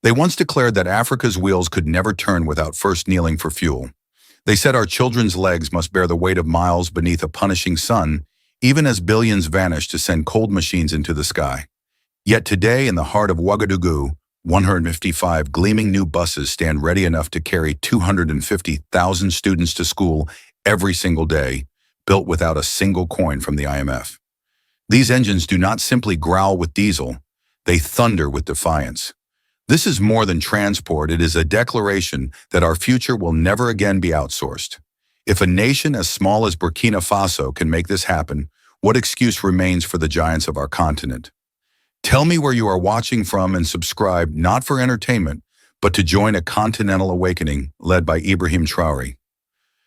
They once declared that Africa's wheels could never turn without first kneeling for fuel. They said our children's legs must bear the weight of miles beneath a punishing sun, even as billions vanish to send cold machines into the sky. Yet today, in the heart of Ouagadougou, 155 gleaming new buses stand ready enough to carry 250,000 students to school every single day, built without a single coin from the IMF. These engines do not simply growl with diesel, they thunder with defiance. This is more than transport, it is a declaration that our future will never again be outsourced. If a nation as small as Burkina Faso can make this happen, what excuse remains for the giants of our continent? Tell me where you are watching from and subscribe not for entertainment, but to join a continental awakening led by Ibrahim Traore.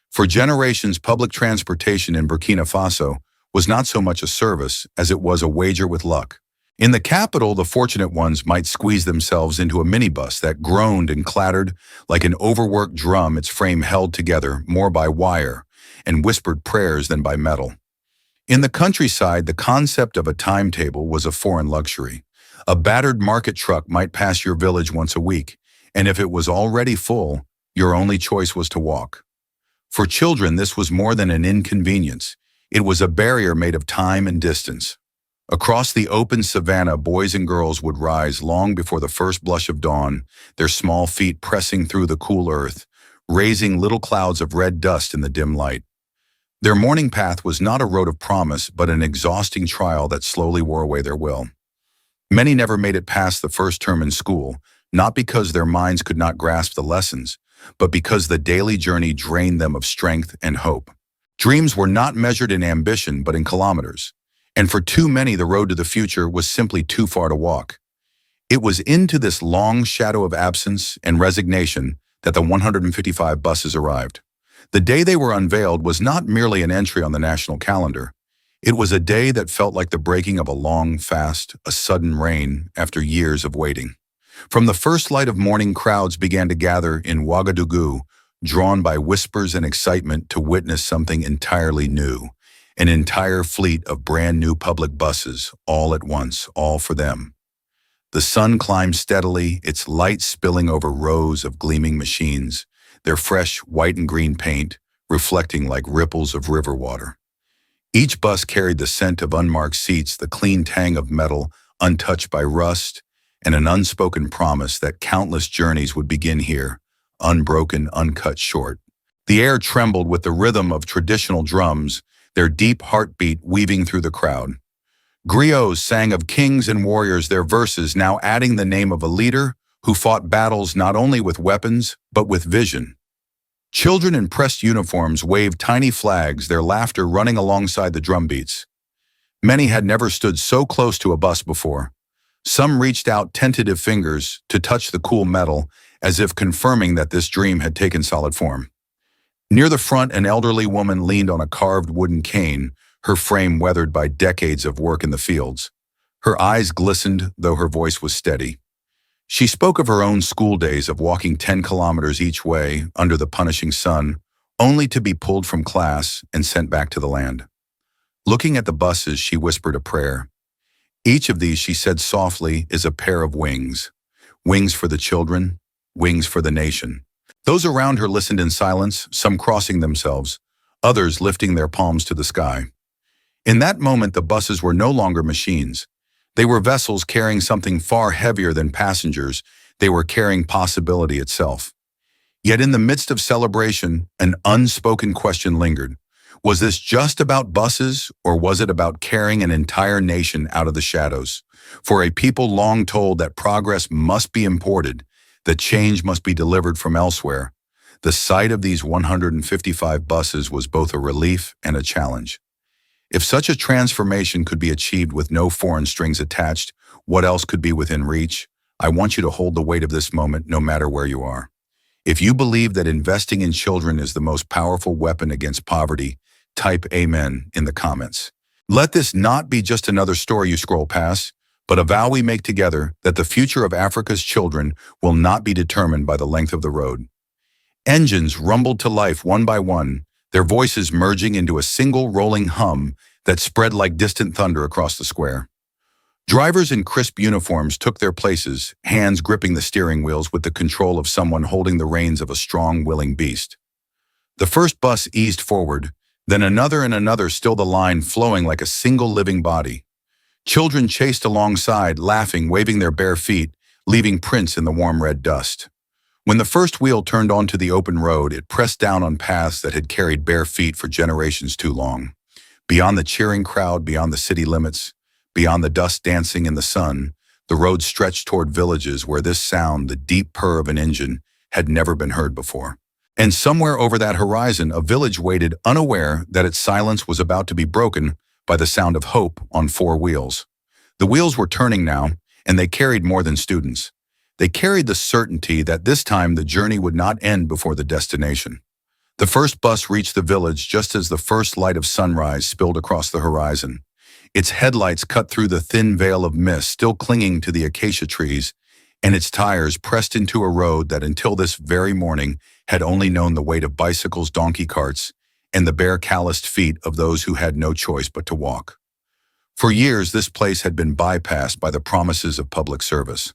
For generations, public transportation in Burkina Faso was not so much a service as it was a wager with luck. In the capital, the fortunate ones might squeeze themselves into a minibus that groaned and clattered like an overworked drum, its frame held together more by wire and whispered prayers than by metal. In the countryside, the concept of a timetable was a foreign luxury. A battered market truck might pass your village once a week, and if it was already full, your only choice was to walk. For children, this was more than an inconvenience. It was a barrier made of time and distance. Across the open savanna, boys and girls would rise long before the first blush of dawn, their small feet pressing through the cool earth, raising little clouds of red dust in the dim light. Their morning path was not a road of promise, but an exhausting trial that slowly wore away their will. Many never made it past the first term in school, not because their minds could not grasp the lessons, but because the daily journey drained them of strength and hope. Dreams were not measured in ambition, but in kilometers. And for too many, the road to the future was simply too far to walk. It was into this long shadow of absence and resignation that the 155 buses arrived. The day they were unveiled was not merely an entry on the national calendar. It was a day that felt like the breaking of a long fast, a sudden rain after years of waiting. From the first light of morning, crowds began to gather in Ouagadougou, drawn by whispers and excitement to witness something entirely new. An entire fleet of brand new public buses, all at once, all for them. The sun climbed steadily, its light spilling over rows of gleaming machines, their fresh white and green paint reflecting like ripples of river water. Each bus carried the scent of unmarked seats, the clean tang of metal untouched by rust, and an unspoken promise that countless journeys would begin here, unbroken, uncut short. The air trembled with the rhythm of traditional drums, their deep heartbeat weaving through the crowd. Griots sang of kings and warriors, their verses now adding the name of a leader who fought battles not only with weapons, but with vision. Children in pressed uniforms waved tiny flags, their laughter running alongside the drumbeats. Many had never stood so close to a bus before. Some reached out tentative fingers to touch the cool metal, as if confirming that this dream had taken solid form. Near the front, an elderly woman leaned on a carved wooden cane, her frame weathered by decades of work in the fields. Her eyes glistened, though her voice was steady. She spoke of her own school days of walking 10 kilometers each way under the punishing sun, only to be pulled from class and sent back to the land. Looking at the buses, she whispered a prayer. Each of these, she said softly, is a pair of wings. Wings for the children, wings for the nation. Those around her listened in silence, some crossing themselves, others lifting their palms to the sky. In that moment, the buses were no longer machines. They were vessels carrying something far heavier than passengers. They were carrying possibility itself. Yet in the midst of celebration, an unspoken question lingered. Was this just about buses, or was it about carrying an entire nation out of the shadows? For a people long told that progress must be imported, that change must be delivered from elsewhere, the sight of these 155 buses was both a relief and a challenge. If such a transformation could be achieved with no foreign strings attached, what else could be within reach? I want you to hold the weight of this moment no matter where you are. If you believe that investing in children is the most powerful weapon against poverty, type Amen in the comments. Let this not be just another story you scroll past, but a vow we make together that the future of Africa's children will not be determined by the length of the road. Engines rumbled to life one by one, their voices merging into a single rolling hum that spread like distant thunder across the square. Drivers in crisp uniforms took their places, hands gripping the steering wheels with the control of someone holding the reins of a strong, willing beast. The first bus eased forward, then another and another, still the line flowing like a single living body. Children chased alongside, laughing, waving their bare feet, leaving prints in the warm red dust. When the first wheel turned onto the open road, it pressed down on paths that had carried bare feet for generations too long. Beyond the cheering crowd, beyond the city limits, beyond the dust dancing in the sun, the road stretched toward villages where this sound, the deep purr of an engine, had never been heard before. And somewhere over that horizon, a village waited, unaware that its silence was about to be broken by the sound of hope on four wheels. The wheels were turning now, and they carried more than students. They carried the certainty that this time the journey would not end before the destination. The first bus reached the village just as the first light of sunrise spilled across the horizon. Its headlights cut through the thin veil of mist still clinging to the acacia trees, and its tires pressed into a road that until this very morning had only known the weight of bicycles, donkey carts, and the bare calloused feet of those who had no choice but to walk. For years, this place had been bypassed by the promises of public service.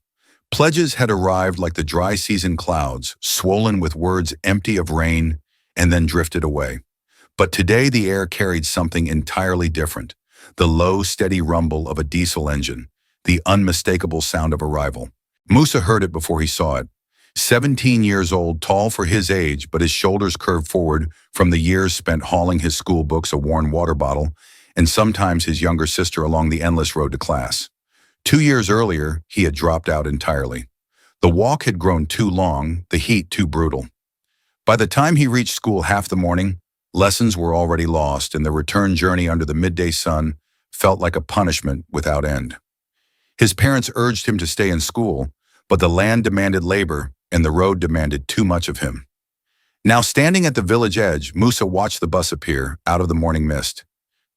Pledges had arrived like the dry season clouds, swollen with words empty of rain, and then drifted away. But today the air carried something entirely different, the low, steady rumble of a diesel engine, the unmistakable sound of arrival. Musa heard it before he saw it. 17 years old, tall for his age, but his shoulders curved forward from the years spent hauling his school books, a worn water bottle, and sometimes his younger sister along the endless road to class. 2 years earlier, he had dropped out entirely. The walk had grown too long, the heat too brutal. By the time he reached school half the morning, lessons were already lost, and the return journey under the midday sun felt like a punishment without end. His parents urged him to stay in school, but the land demanded labor, and the road demanded too much of him. Now standing at the village edge, Musa watched the bus appear out of the morning mist.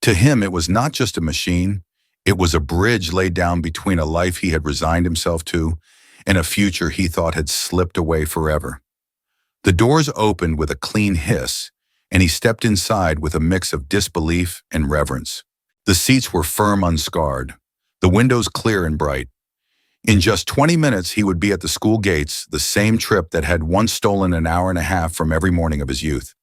To him, it was not just a machine, it was a bridge laid down between a life he had resigned himself to and a future he thought had slipped away forever. The doors opened with a clean hiss, and he stepped inside with a mix of disbelief and reverence. The seats were firm, unscarred, the windows clear and bright. In just 20 minutes, he would be at the school gates, the same trip that had once stolen an hour and a half from every morning of his youth.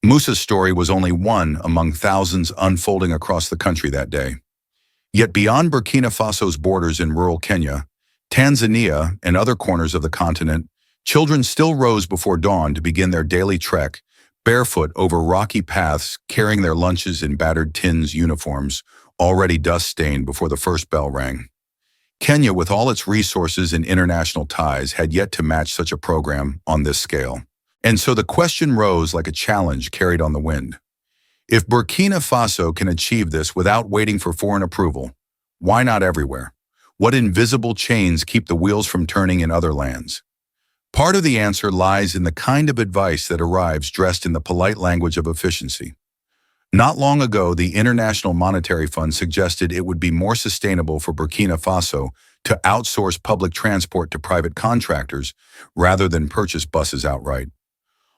Musa's story was only one among thousands unfolding across the country that day. Yet beyond Burkina Faso's borders in rural Kenya, Tanzania, and other corners of the continent, children still rose before dawn to begin their daily trek, barefoot over rocky paths, carrying their lunches in battered tins uniforms, already dust-stained before the first bell rang. Kenya, with all its resources and international ties, had yet to match such a program on this scale. And so the question rose like a challenge carried on the wind. If Burkina Faso can achieve this without waiting for foreign approval, why not everywhere? What invisible chains keep the wheels from turning in other lands? Part of the answer lies in the kind of advice that arrives dressed in the polite language of efficiency. Not long ago, the International Monetary Fund suggested it would be more sustainable for Burkina Faso to outsource public transport to private contractors rather than purchase buses outright.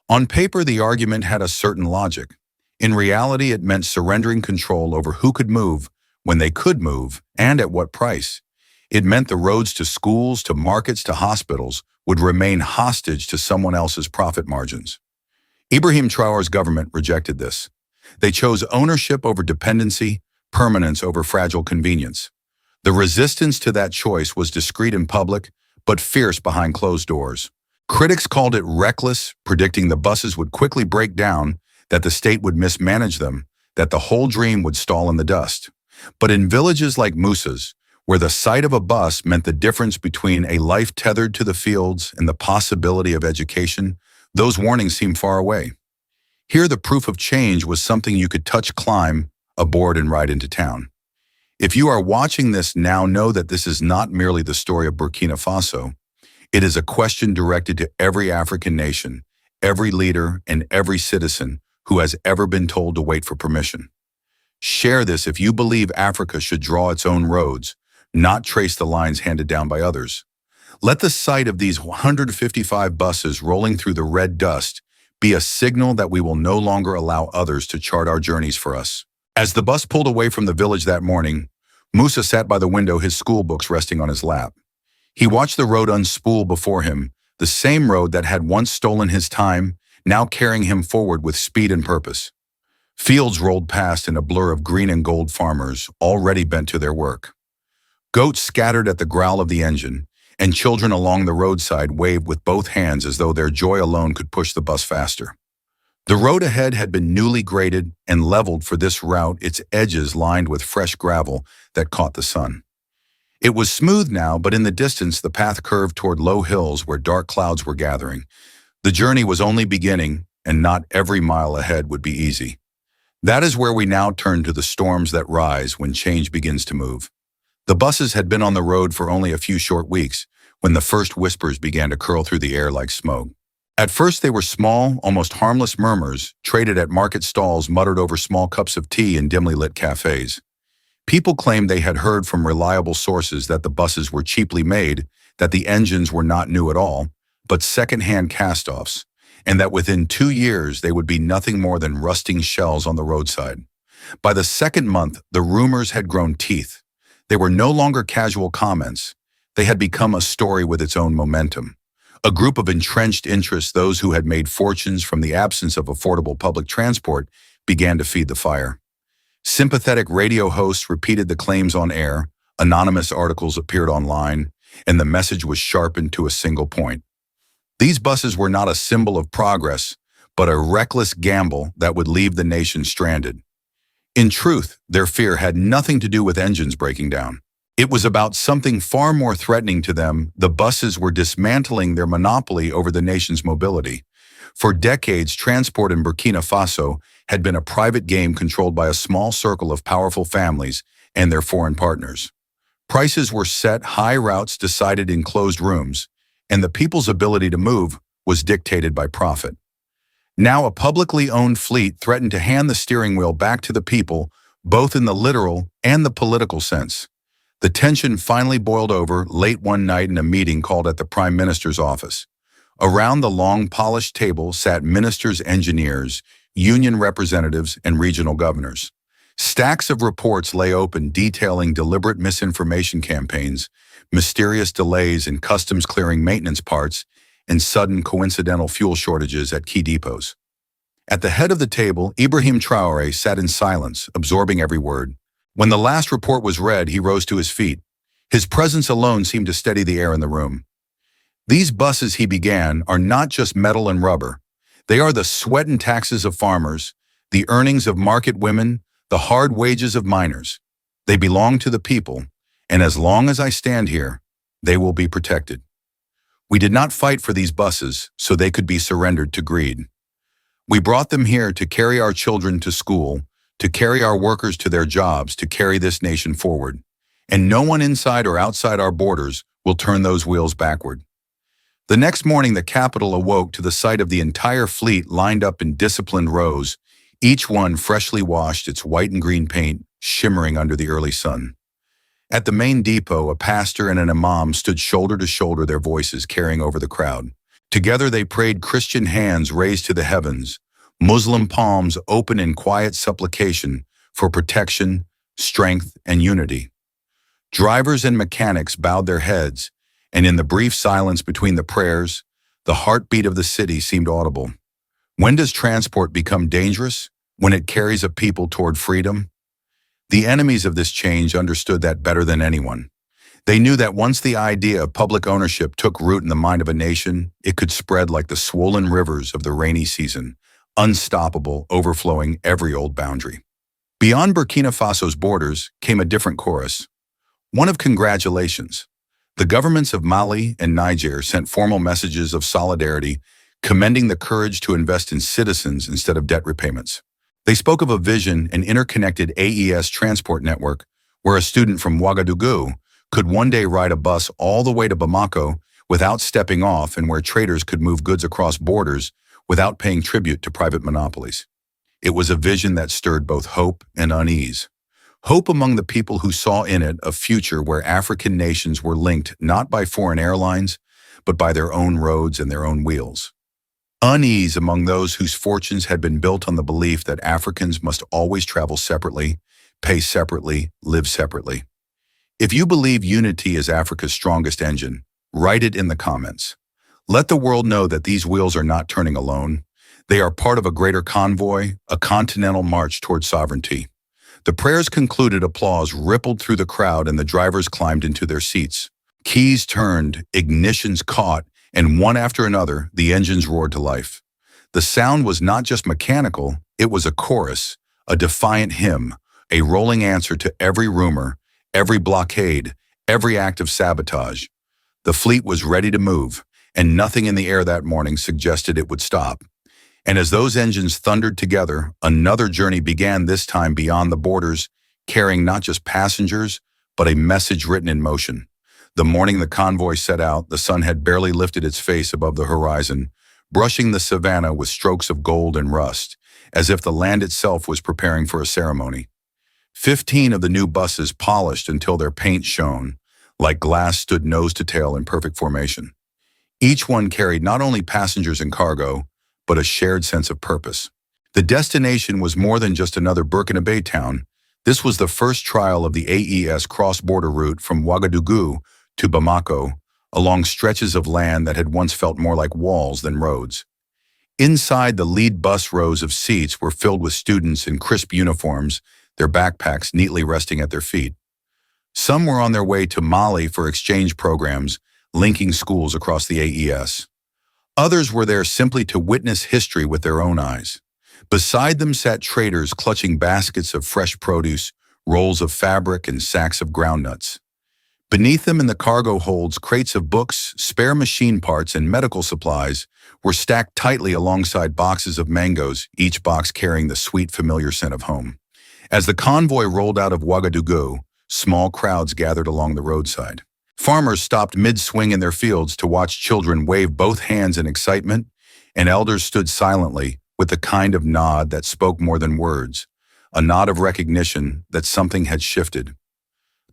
On paper, the argument had a certain logic. In reality, it meant surrendering control over who could move, when they could move, and at what price. It meant the roads to schools, to markets, to hospitals would remain hostage to someone else's profit margins. Ibrahim Traore's government rejected this. They chose ownership over dependency, permanence over fragile convenience. The resistance to that choice was discreet in public, but fierce behind closed doors. Critics called it reckless, predicting the buses would quickly break down, that the state would mismanage them, that the whole dream would stall in the dust. But in villages like Musa's, where the sight of a bus meant the difference between a life tethered to the fields and the possibility of education, those warnings seemed far away. Here the proof of change was something you could touch, climb aboard, and ride into town. If you are watching this now, know that this is not merely the story of Burkina Faso. It is a question directed to every African nation, every leader, and every citizen who has ever been told to wait for permission. Share this if you believe Africa should draw its own roads, not trace the lines handed down by others. Let the sight of these 155 buses rolling through the red dust be a signal that we will no longer allow others to chart our journeys for us. As the bus pulled away from the village that morning, Musa sat by the window, his school books resting on his lap. He watched the road unspool before him, the same road that had once stolen his time, now carrying him forward with speed and purpose. Fields rolled past in a blur of green and gold, farmers already bent to their work. Goats scattered at the growl of the engine, and children along the roadside waved with both hands as though their joy alone could push the bus faster. The road ahead had been newly graded and leveled for this route, its edges lined with fresh gravel that caught the sun. It was smooth now, but in the distance the path curved toward low hills where dark clouds were gathering. The journey was only beginning, and not every mile ahead would be easy. That is where we now turn to the storms that rise when change begins to move. The buses had been on the road for only a few short weeks when the first whispers began to curl through the air like smoke. At first they were small, almost harmless murmurs, traded at market stalls, muttered over small cups of tea in dimly lit cafes. People claimed they had heard from reliable sources that the buses were cheaply made, that the engines were not new at all, but second-hand cast-offs, and that within 2 years they would be nothing more than rusting shells on the roadside. By the second month, the rumors had grown teeth. They were no longer casual comments. They had become a story with its own momentum. A group of entrenched interests, those who had made fortunes from the absence of affordable public transport, began to feed the fire. Sympathetic radio hosts repeated the claims on air, anonymous articles appeared online, and the message was sharpened to a single point. These buses were not a symbol of progress, but a reckless gamble that would leave the nation stranded. In truth, their fear had nothing to do with engines breaking down. It was about something far more threatening to them. The buses were dismantling their monopoly over the nation's mobility. For decades, transport in Burkina Faso had been a private game controlled by a small circle of powerful families and their foreign partners. Prices were set, high, routes decided in closed rooms, and the people's ability to move was dictated by profit. Now a publicly owned fleet threatened to hand the steering wheel back to the people, both in the literal and the political sense. The tension finally boiled over late one night in a meeting called at the Prime Minister's office. Around the long, polished table sat ministers, engineers, union representatives, and regional governors. Stacks of reports lay open detailing deliberate misinformation campaigns, mysterious delays in customs clearing maintenance parts, and sudden coincidental fuel shortages at key depots. At the head of the table, Ibrahim Traore sat in silence, absorbing every word. When the last report was read, he rose to his feet. His presence alone seemed to steady the air in the room. These buses, he began, are not just metal and rubber. They are the sweat and taxes of farmers, the earnings of market women, the hard wages of miners. They belong to the people, and as long as I stand here, they will be protected. We did not fight for these buses so they could be surrendered to greed. We brought them here to carry our children to school, to carry our workers to their jobs, to carry this nation forward. And no one inside or outside our borders will turn those wheels backward. The next morning, the capital awoke to the sight of the entire fleet lined up in disciplined rows, each one freshly washed, its white and green paint shimmering under the early sun. At the main depot, a pastor and an imam stood shoulder to shoulder, their voices carrying over the crowd. Together they prayed, Christian hands raised to the heavens, Muslim palms open in quiet supplication for protection, strength, and unity. Drivers and mechanics bowed their heads, and in the brief silence between the prayers, the heartbeat of the city seemed audible. When does transport become dangerous? When it carries a people toward freedom? The enemies of this change understood that better than anyone. They knew that once the idea of public ownership took root in the mind of a nation, it could spread like the swollen rivers of the rainy season, unstoppable, overflowing every old boundary. Beyond Burkina Faso's borders came a different chorus, one of congratulations. The governments of Mali and Niger sent formal messages of solidarity, commending the courage to invest in citizens instead of debt repayments. They spoke of a vision, an interconnected AES transport network, where a student from Ouagadougou could one day ride a bus all the way to Bamako without stepping off, and where traders could move goods across borders without paying tribute to private monopolies. It was a vision that stirred both hope and unease. Hope among the people who saw in it a future where African nations were linked not by foreign airlines, but by their own roads and their own wheels. Unease among those whose fortunes had been built on the belief that Africans must always travel separately, pay separately, live separately. If you believe unity is Africa's strongest engine, write it in the comments. Let the world know that these wheels are not turning alone. They are part of a greater convoy, a continental march toward sovereignty. The prayers concluded, applause rippled through the crowd, and the drivers climbed into their seats. Keys turned, ignitions caught, and one after another, the engines roared to life. The sound was not just mechanical, it was a chorus, a defiant hymn, a rolling answer to every rumor, every blockade, every act of sabotage. The fleet was ready to move, and nothing in the air that morning suggested it would stop. And as those engines thundered together, another journey began, this time beyond the borders, carrying not just passengers, but a message written in motion. The morning the convoy set out, the sun had barely lifted its face above the horizon, brushing the savannah with strokes of gold and rust, as if the land itself was preparing for a ceremony. 15 of the new buses, polished until their paint shone, like glass, stood nose to tail in perfect formation. Each one carried not only passengers and cargo, but a shared sense of purpose. The destination was more than just another Burkina Faso town. This was the first trial of the AES cross-border route from Ouagadougou to Bamako, along stretches of land that had once felt more like walls than roads. Inside, the lead bus rows of seats were filled with students in crisp uniforms, their backpacks neatly resting at their feet. Some were on their way to Mali for exchange programs, linking schools across the AES. Others were there simply to witness history with their own eyes. Beside them sat traders clutching baskets of fresh produce, rolls of fabric, and sacks of groundnuts. Beneath them in the cargo holds, crates of books, spare machine parts, and medical supplies were stacked tightly alongside boxes of mangoes, each box carrying the sweet, familiar scent of home. As the convoy rolled out of Ouagadougou, small crowds gathered along the roadside. Farmers stopped mid-swing in their fields to watch children wave both hands in excitement, and elders stood silently with the kind of nod that spoke more than words, a nod of recognition that something had shifted.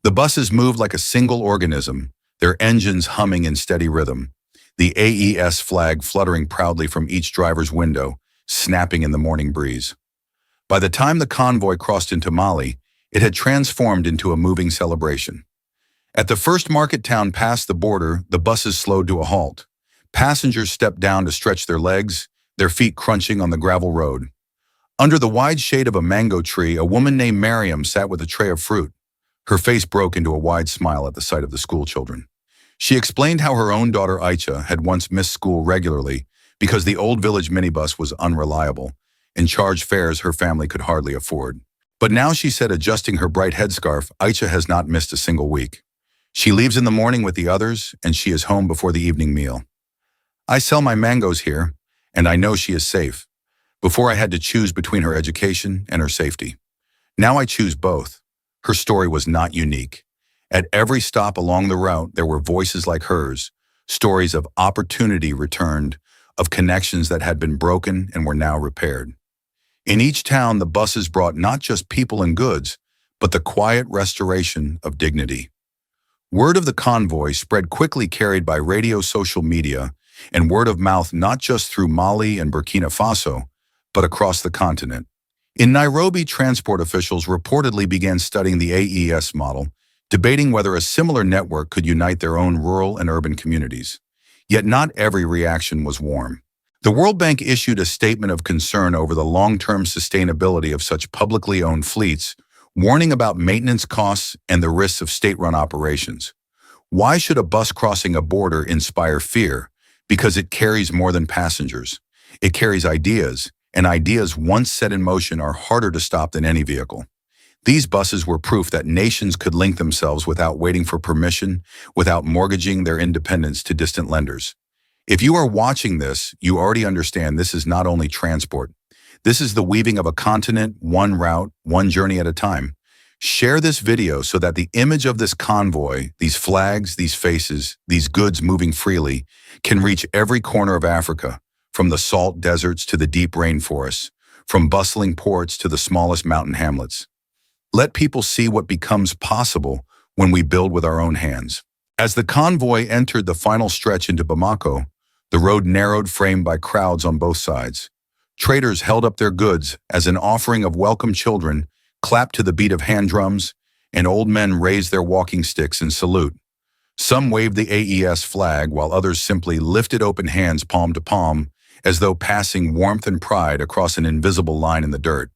The buses moved like a single organism, their engines humming in steady rhythm, the AES flag fluttering proudly from each driver's window, snapping in the morning breeze. By the time the convoy crossed into Mali, it had transformed into a moving celebration. At the first market town past the border, the buses slowed to a halt. Passengers stepped down to stretch their legs, their feet crunching on the gravel road. Under the wide shade of a mango tree, a woman named Miriam sat with a tray of fruit. Her face broke into a wide smile at the sight of the schoolchildren. She explained how her own daughter Aicha had once missed school regularly because the old village minibus was unreliable and charged fares her family could hardly afford. But now, she said, adjusting her bright headscarf, Aicha has not missed a single week. She leaves in the morning with the others, and she is home before the evening meal. I sell my mangoes here, and I know she is safe. Before, I had to choose between her education and her safety. Now I choose both. Her story was not unique. At every stop along the route, there were voices like hers, stories of opportunity returned, of connections that had been broken and were now repaired. In each town, the buses brought not just people and goods, but the quiet restoration of dignity. Word of the convoy spread quickly, carried by radio, social media, and word of mouth, not just through Mali and Burkina Faso, but across the continent. In Nairobi, transport officials reportedly began studying the AES model, debating whether a similar network could unite their own rural and urban communities. Yet not every reaction was warm. The World Bank issued a statement of concern over the long-term sustainability of such publicly owned fleets, warning about maintenance costs and the risks of state-run operations. Why should a bus crossing a border inspire fear? Because it carries more than passengers. It carries ideas, and ideas once set in motion are harder to stop than any vehicle. These buses were proof that nations could link themselves without waiting for permission, without mortgaging their independence to distant lenders. If you are watching this, you already understand this is not only transport. This is the weaving of a continent, one route, one journey at a time. Share this video so that the image of this convoy, these flags, these faces, these goods moving freely, can reach every corner of Africa, from the salt deserts to the deep rainforests, from bustling ports to the smallest mountain hamlets. Let people see what becomes possible when we build with our own hands. As the convoy entered the final stretch into Bamako, the road narrowed, framed by crowds on both sides. Traders held up their goods as an offering of welcome, children clapped to the beat of hand drums, and old men raised their walking sticks in salute. Some waved the AES flag while others simply lifted open hands palm to palm, as though passing warmth and pride across an invisible line in the dirt.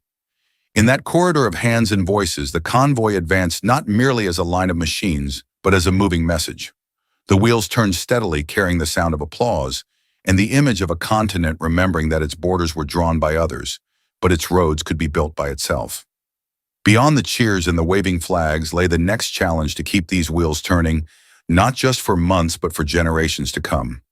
In that corridor of hands and voices, the convoy advanced not merely as a line of machines, but as a moving message. The wheels turned steadily, carrying the sound of applause, and the image of a continent remembering that its borders were drawn by others, but its roads could be built by itself. Beyond the cheers and the waving flags lay the next challenge to keep these wheels turning, not just for months but for generations to come.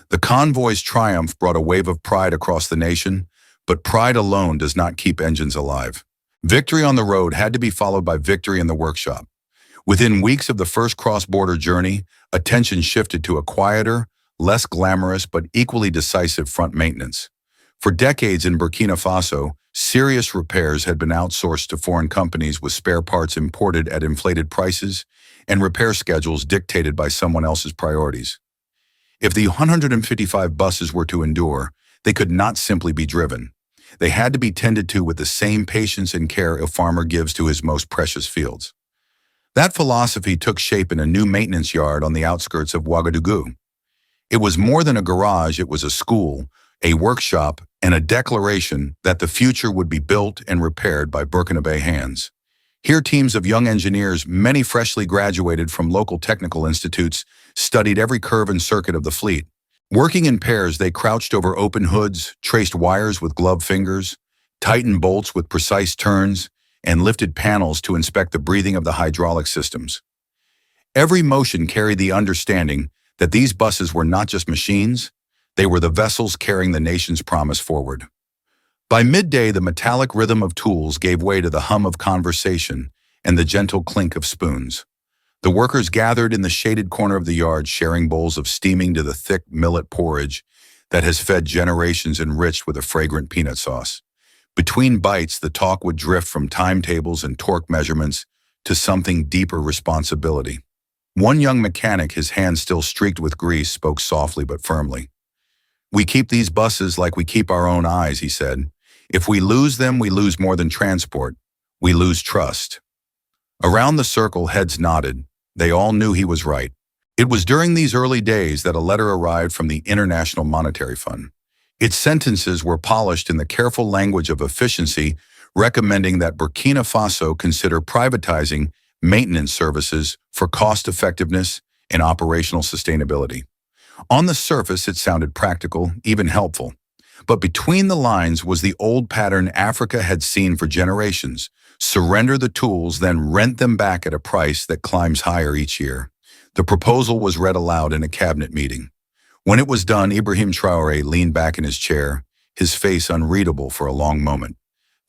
The convoy's triumph brought a wave of pride across the nation, but pride alone does not keep engines alive. Victory on the road had to be followed by victory in the workshop. Within weeks of the first cross-border journey, attention shifted to a quieter, less glamorous but equally decisive front maintenance. For decades in Burkina Faso, serious repairs had been outsourced to foreign companies with spare parts imported at inflated prices and repair schedules dictated by someone else's priorities. If the 155 buses were to endure, they could not simply be driven. They had to be tended to with the same patience and care a farmer gives to his most precious fields. That philosophy took shape in a new maintenance yard on the outskirts of Ouagadougou. It was more than a garage, it was a school, a workshop, and a declaration that the future would be built and repaired by Burkinabe hands. Here, teams of young engineers, many freshly graduated from local technical institutes, studied every curve and circuit of the fleet. Working in pairs, they crouched over open hoods, traced wires with gloved fingers, tightened bolts with precise turns, and lifted panels to inspect the breathing of the hydraulic systems. Every motion carried the understanding that these buses were not just machines, they were the vessels carrying the nation's promise forward. By midday, the metallic rhythm of tools gave way to the hum of conversation and the gentle clink of spoons. The workers gathered in the shaded corner of the yard, sharing bowls of steaming to the thick millet porridge that has fed generations enriched with a fragrant peanut sauce. Between bites, the talk would drift from timetables and torque measurements to something deeper: responsibility. One young mechanic, his hands still streaked with grease, spoke softly but firmly. "We keep these buses like we keep our own eyes," he said. "If we lose them, we lose more than transport. We lose trust." Around the circle, heads nodded. They all knew he was right. It was during these early days that a letter arrived from the International Monetary Fund. Its sentences were polished in the careful language of efficiency, recommending that Burkina Faso consider privatizing maintenance services for cost-effectiveness and operational sustainability. On the surface, it sounded practical, even helpful. But between the lines was the old pattern Africa had seen for generations: surrender the tools, then rent them back at a price that climbs higher each year. The proposal was read aloud in a cabinet meeting. When it was done, Ibrahim Traore leaned back in his chair, his face unreadable for a long moment.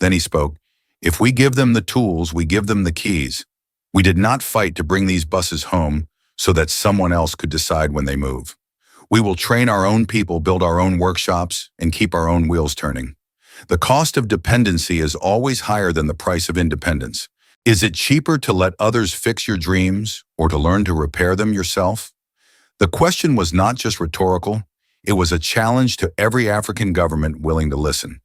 Then he spoke. "If we give them the tools, we give them the keys. We did not fight to bring these buses home so that someone else could decide when they move. We will train our own people, build our own workshops, and keep our own wheels turning. The cost of dependency is always higher than the price of independence. Is it cheaper to let others fix your dreams or to learn to repair them yourself?" The question was not just rhetorical, it was a challenge to every African government willing to listen.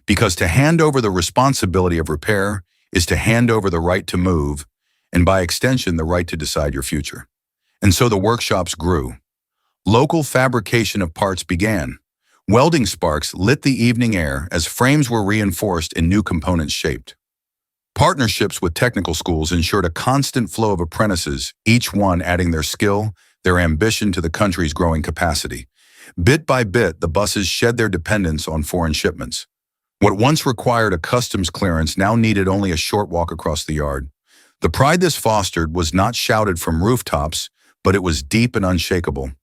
Because to hand over the responsibility of repair is to hand over the right to move, and by extension, the right to decide your future. And so the workshops grew. Local fabrication of parts began. Welding sparks lit the evening air as frames were reinforced and new components shaped. Partnerships with technical schools ensured a constant flow of apprentices, each one adding their skill, their ambition to the country's growing capacity. Bit by bit, the buses shed their dependence on foreign shipments. What once required a customs clearance now needed only a short walk across the yard. The pride this fostered was not shouted from rooftops, but it was deep and unshakable.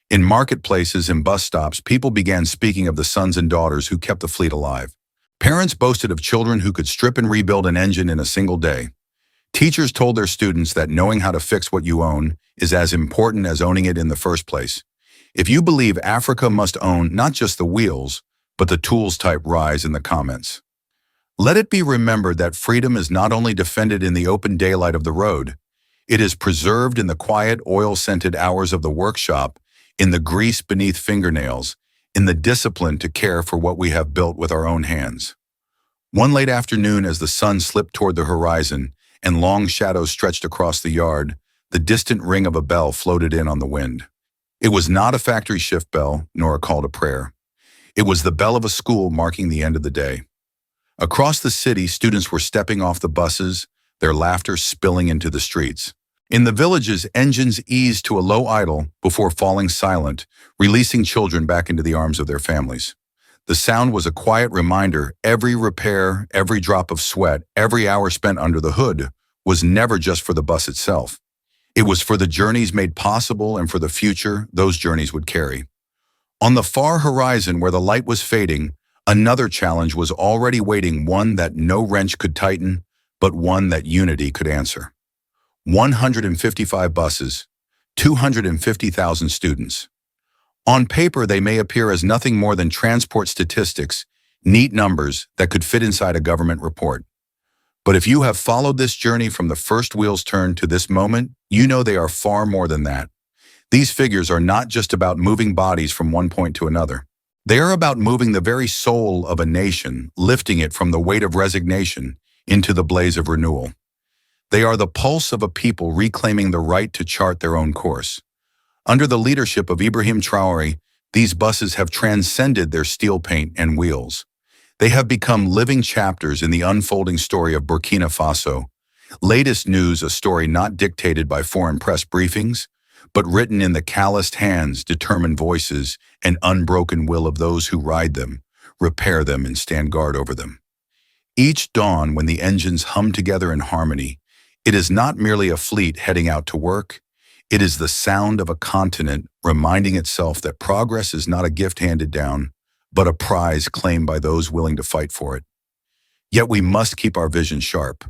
In marketplaces and bus stops, people began speaking of the sons and daughters who kept the fleet alive. Parents boasted of children who could strip and rebuild an engine in a single day. Teachers told their students that knowing how to fix what you own is as important as owning it in the first place. If you believe Africa must own not just the wheels, but the tools, type "rise" in the comments. Let it be remembered that freedom is not only defended in the open daylight of the road, it is preserved in the quiet, oil-scented hours of the workshop, in the grease beneath fingernails, in the discipline to care for what we have built with our own hands. One late afternoon, as the sun slipped toward the horizon and long shadows stretched across the yard, the distant ring of a bell floated in on the wind. It was not a factory shift bell, nor a call to prayer. It was the bell of a school marking the end of the day. Across the city, students were stepping off the buses, their laughter spilling into the streets. In the villages, engines eased to a low idle before falling silent, releasing children back into the arms of their families. The sound was a quiet reminder every repair, every drop of sweat, every hour spent under the hood was never just for the bus itself. It was for the journeys made possible and for the future those journeys would carry. On the far horizon where the light was fading, another challenge was already waiting, one that no wrench could tighten, but one that unity could answer. 155 buses, 250,000 students. On paper, they may appear as nothing more than transport statistics, neat numbers that could fit inside a government report. But if you have followed this journey from the first wheels turn to this moment, you know they are far more than that. These figures are not just about moving bodies from one point to another. They are about moving the very soul of a nation, lifting it from the weight of resignation into the blaze of renewal. They are the pulse of a people reclaiming the right to chart their own course. Under the leadership of Ibrahim Traore, these buses have transcended their steel paint and wheels. They have become living chapters in the unfolding story of Burkina Faso. Latest news, a story not dictated by foreign press briefings, but written in the calloused hands, determined voices, and unbroken will of those who ride them, repair them, and stand guard over them. Each dawn, when the engines hum together in harmony, it is not merely a fleet heading out to work. It is the sound of a continent reminding itself that progress is not a gift handed down, but a prize claimed by those willing to fight for it. Yet we must keep our vision sharp.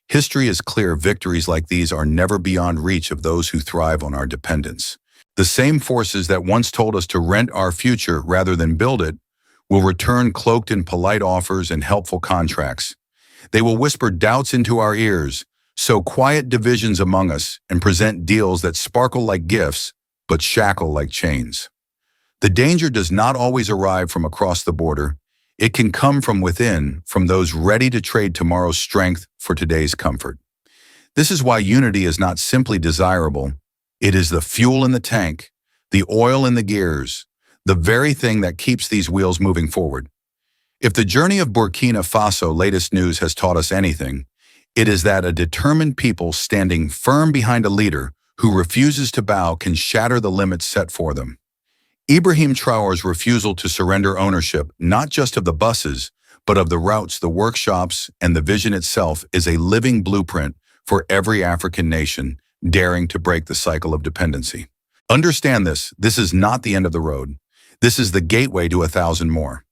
History is clear, victories like these are never beyond reach of those who thrive on our dependence. The same forces that once told us to rent our future rather than build it will return cloaked in polite offers and helpful contracts. They will whisper doubts into our ears, sow quiet divisions among us, and present deals that sparkle like gifts, but shackle like chains. The danger does not always arrive from across the border. It can come from within, from those ready to trade tomorrow's strength for today's comfort. This is why unity is not simply desirable. It is the fuel in the tank, the oil in the gears, the very thing that keeps these wheels moving forward. If the journey of Burkina Faso latest news has taught us anything, it is that a determined people standing firm behind a leader who refuses to bow can shatter the limits set for them. Ibrahim Traore's refusal to surrender ownership, not just of the buses, but of the routes, the workshops, and the vision itself, is a living blueprint for every African nation daring to break the cycle of dependency. Understand this is not the end of the road. This is the gateway to 1,000 more.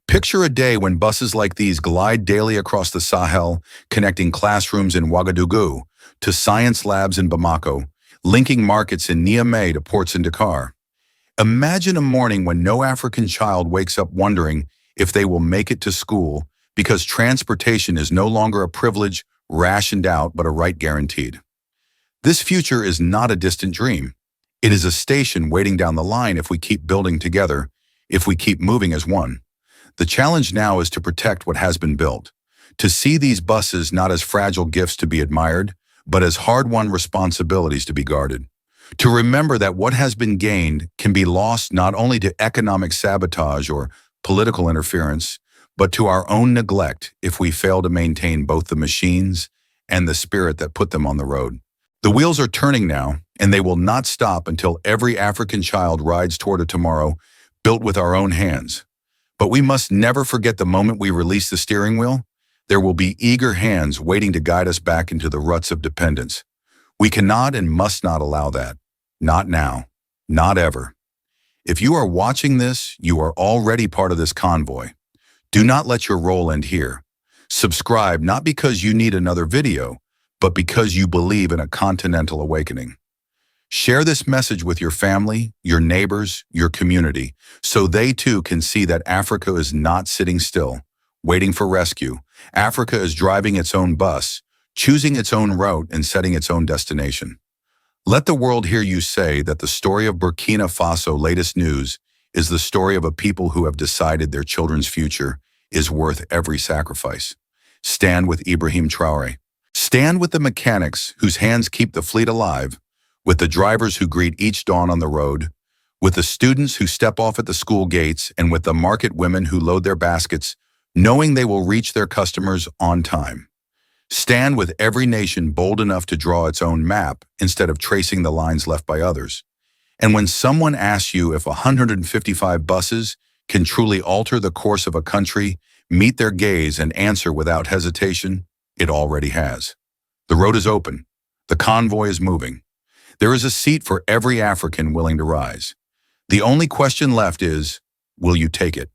Picture a day when buses like these glide daily across the Sahel, connecting classrooms in Ouagadougou to science labs in Bamako, linking markets in Niamey to ports in Dakar. Imagine a morning when no African child wakes up wondering if they will make it to school because transportation is no longer a privilege rationed out but a right guaranteed. This future is not a distant dream. It is a station waiting down the line if we keep building together, if we keep moving as one. The challenge now is to protect what has been built, to see these buses not as fragile gifts to be admired, but as hard-won responsibilities to be guarded. To remember that what has been gained can be lost not only to economic sabotage or political interference, but to our own neglect if we fail to maintain both the machines and the spirit that put them on the road. The wheels are turning now, and they will not stop until every African child rides toward a tomorrow built with our own hands. But we must never forget the moment we release the steering wheel, there will be eager hands waiting to guide us back into the ruts of dependence. We cannot and must not allow that. Not now. Not ever. If you are watching this, you are already part of this convoy. Do not let your role end here. Subscribe not because you need another video, but because you believe in a continental awakening. Share this message with your family, your neighbors, your community, so they too can see that Africa is not sitting still, waiting for rescue. Africa is driving its own bus, choosing its own route, and setting its own destination. Let the world hear you say that the story of Burkina Faso latest news is the story of a people who have decided their children's future is worth every sacrifice. Stand with Ibrahim Traore. Stand Stand with the mechanics whose hands keep the fleet alive, with the drivers who greet each dawn on the road, with the students who step off at the school gates, and with the market women who load their baskets, knowing they will reach their customers on time. Stand with every nation bold enough to draw its own map instead of tracing the lines left by others. And when someone asks you if 155 buses can truly alter the course of a country, meet their gaze and answer without hesitation, it already has. The road is open. The convoy is moving. There is a seat for every African willing to rise. The only question left is, will you take it?